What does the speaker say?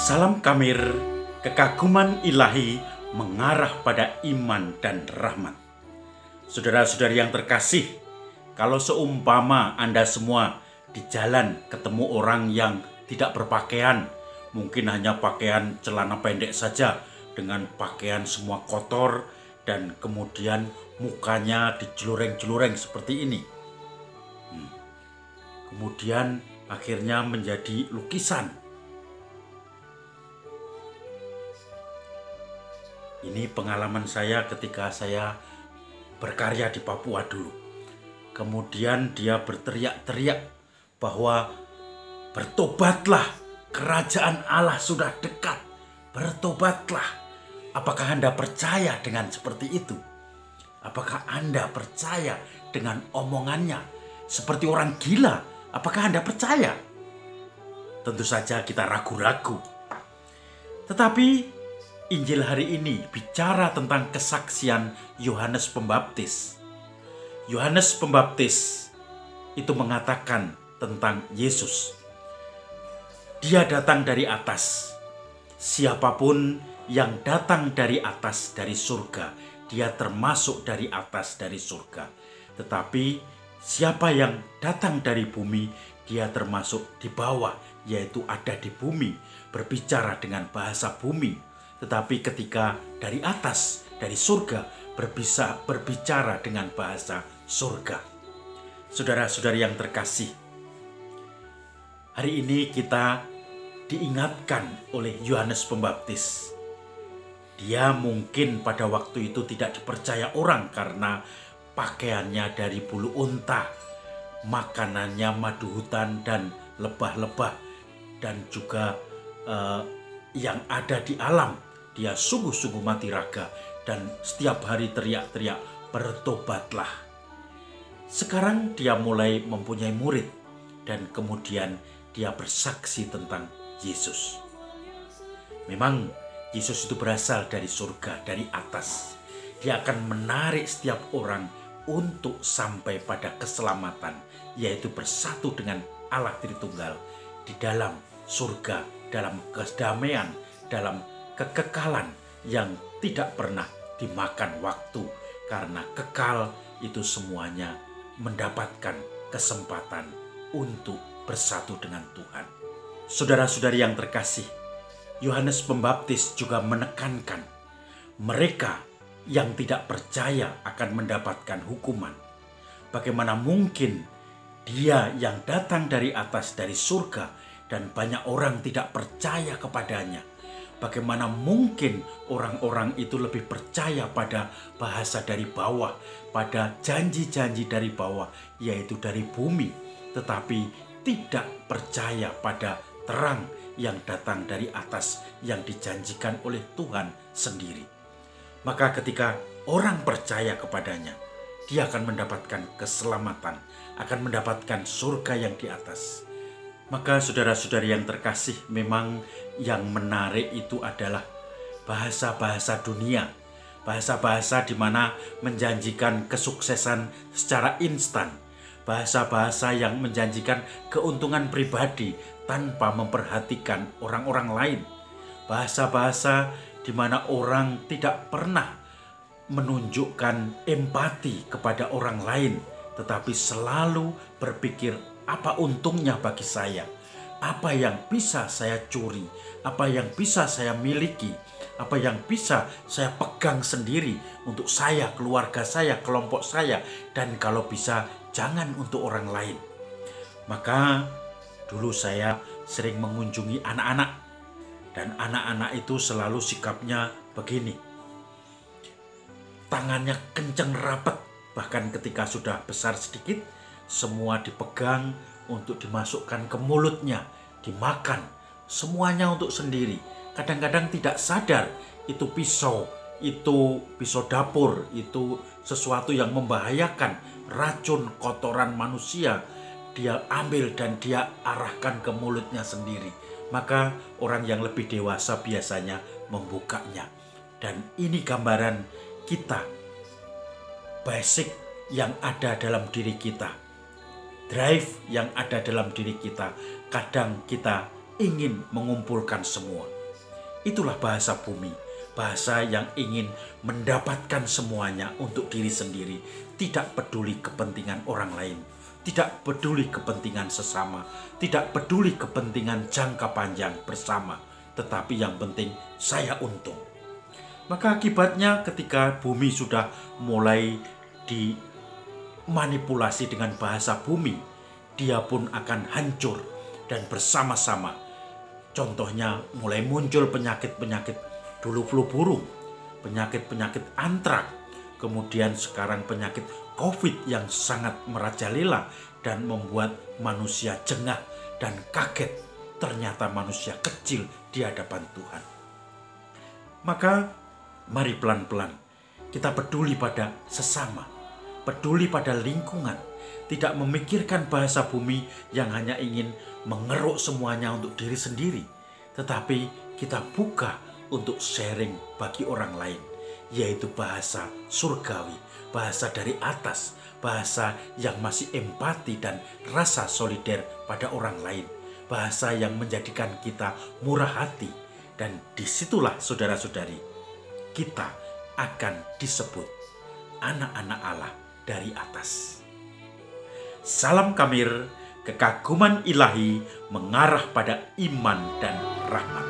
Salam Kamir, kekaguman ilahi mengarah pada iman dan rahmat. Saudara-saudari yang terkasih, kalau seumpama Anda semua di jalan ketemu orang yang tidak berpakaian, mungkin hanya pakaian celana pendek saja dengan pakaian semua kotor dan kemudian mukanya dijelureng-jelureng seperti ini. Kemudian akhirnya menjadi lukisan. Ini pengalaman saya ketika saya berkarya di Papua dulu. Kemudian dia berteriak-teriak bahwa bertobatlah, kerajaan Allah sudah dekat. Bertobatlah. Apakah Anda percaya dengan seperti itu? Apakah Anda percaya dengan omongannya? Seperti orang gila, apakah Anda percaya? Tentu saja kita ragu-ragu. Tetapi Injil hari ini bicara tentang kesaksian Yohanes Pembaptis. Yohanes Pembaptis itu mengatakan tentang Yesus. Dia datang dari atas. Siapapun yang datang dari atas dari surga, dia termasuk dari atas dari surga. Tetapi siapa yang datang dari bumi, dia termasuk di bawah, yaitu ada di bumi, berbicara dengan bahasa bumi. Tetapi ketika dari atas, dari surga, berbicara dengan bahasa surga. Saudara-saudari yang terkasih, hari ini kita diingatkan oleh Yohanes Pembaptis. Dia mungkin pada waktu itu tidak dipercaya orang karena pakaiannya dari bulu unta, makanannya madu hutan dan lebah-lebah, dan juga yang ada di alam. Dia sungguh-sungguh mati raga dan setiap hari teriak-teriak, bertobatlah. Sekarang dia mulai mempunyai murid dan kemudian dia bersaksi tentang Yesus. Memang Yesus itu berasal dari surga, dari atas. Dia akan menarik setiap orang untuk sampai pada keselamatan, yaitu bersatu dengan Allah Tritunggal di dalam surga, dalam kedamaian, dalam kekekalan yang tidak pernah dimakan waktu, karena kekal itu semuanya mendapatkan kesempatan untuk bersatu dengan Tuhan. Saudara-saudari yang terkasih, Yohanes Pembaptis juga menekankan mereka yang tidak percaya akan mendapatkan hukuman. Bagaimana mungkin dia yang datang dari atas dari surga dan banyak orang tidak percaya kepadanya? Bagaimana mungkin orang-orang itu lebih percaya pada bahasa dari bawah, pada janji-janji dari bawah, yaitu dari bumi, tetapi tidak percaya pada terang yang datang dari atas yang dijanjikan oleh Tuhan sendiri. Maka ketika orang percaya kepadanya, dia akan mendapatkan keselamatan, akan mendapatkan surga yang di atas. Maka saudara-saudari yang terkasih, memang yang menarik itu adalah bahasa-bahasa dunia. Bahasa-bahasa di mana menjanjikan kesuksesan secara instan. Bahasa-bahasa yang menjanjikan keuntungan pribadi tanpa memperhatikan orang-orang lain. Bahasa-bahasa di mana orang tidak pernah menunjukkan empati kepada orang lain, tetapi selalu berpikir, apa untungnya bagi saya? Apa yang bisa saya curi? Apa yang bisa saya miliki? Apa yang bisa saya pegang sendiri untuk saya, keluarga saya, kelompok saya, dan kalau bisa jangan untuk orang lain. Maka dulu saya sering mengunjungi anak-anak, dan anak-anak itu selalu sikapnya begini. Tangannya kenceng rapat, bahkan ketika sudah besar sedikit, semua dipegang untuk dimasukkan ke mulutnya, dimakan, semuanya untuk sendiri. Kadang-kadang tidak sadar itu pisau dapur, itu sesuatu yang membahayakan, racun kotoran manusia. Dia ambil dan dia arahkan ke mulutnya sendiri. Maka orang yang lebih dewasa biasanya membukanya. Dan ini gambaran kita, basic yang ada dalam diri kita. Drive yang ada dalam diri kita, kadang kita ingin mengumpulkan semua. Itulah bahasa bumi, bahasa yang ingin mendapatkan semuanya untuk diri sendiri, tidak peduli kepentingan orang lain, tidak peduli kepentingan sesama, tidak peduli kepentingan jangka panjang bersama, tetapi yang penting saya untung. Maka akibatnya ketika bumi sudah mulai dimanipulasi dengan bahasa bumi, dia pun akan hancur dan bersama-sama. Contohnya mulai muncul penyakit-penyakit, dulu flu burung, penyakit-penyakit antrak, kemudian sekarang penyakit COVID yang sangat merajalela dan membuat manusia jengah dan kaget. Ternyata manusia kecil di hadapan Tuhan. Maka mari pelan-pelan kita peduli pada sesama, peduli pada lingkungan, tidak memikirkan bahasa bumi yang hanya ingin mengeruk semuanya untuk diri sendiri, tetapi kita buka untuk sharing bagi orang lain, yaitu bahasa surgawi, bahasa dari atas, bahasa yang masih empati dan rasa solider pada orang lain, bahasa yang menjadikan kita murah hati, dan disitulah saudara-saudari, kita akan disebut anak-anak Allah dari atas. Salam Kamir, kekaguman ilahi mengarah pada iman dan rahmat.